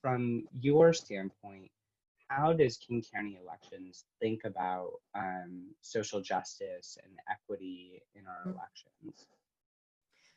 from your standpoint, how does King County Elections think about social justice and equity in our elections?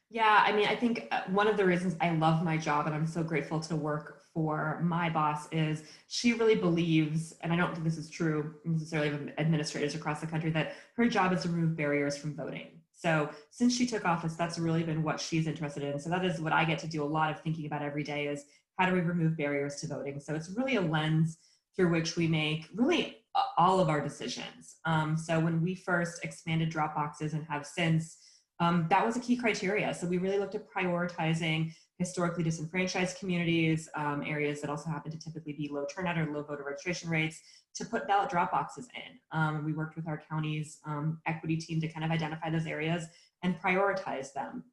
Yeah, I mean, I think one of the reasons I love my job and I'm so grateful to work for my boss is she really believes, and I don't think this is true necessarily of administrators across the country, that her job is to remove barriers from voting. So since she took office, that's really been what she's interested in. So that is what I get to do a lot of thinking about every day is how do we remove barriers to voting? So it's really a lens through which we make really all of our decisions. So when we first expanded drop boxes and have since, that was a key criteria. So we really looked at prioritizing historically disenfranchised communities, areas that also happen to typically be low turnout or low voter registration rates, to put ballot drop boxes in. We worked with our county's equity team to kind of identify those areas and prioritize them.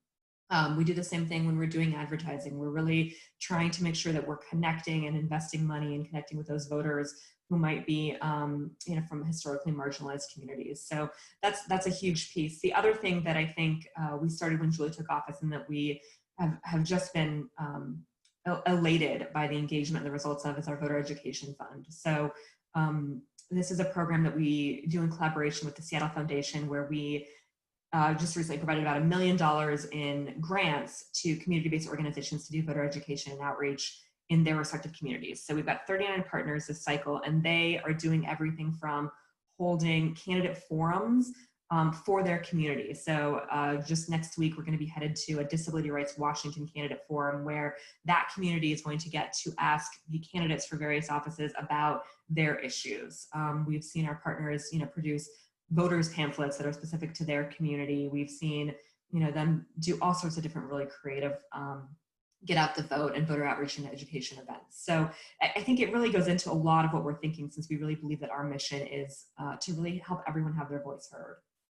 We do the same thing when we're doing advertising. We're really trying to make sure that we're connecting and investing money and connecting with those voters who might be, from historically marginalized communities. So that's a huge piece. The other thing that I think we started when Julie took office, and that we have just been elated by the engagement and the results of, is our voter education fund. So this is a program that we do in collaboration with the Seattle Foundation, where we just recently provided about $1 million in grants to community-based organizations to do voter education and outreach in their respective communities. So we've got 39 partners this cycle, and they are doing everything from holding candidate forums for their community. So just next week, we're going to be headed to a Disability Rights Washington candidate forum, where that community is going to get to ask the candidates for various offices about their issues. We've seen our partners, produce voters pamphlets that are specific to their community. We've seen, them do all sorts of different really creative get out the vote and voter outreach and education events. So I think it really goes into a lot of what we're thinking, since we really believe that our mission is to really help everyone have their voice heard.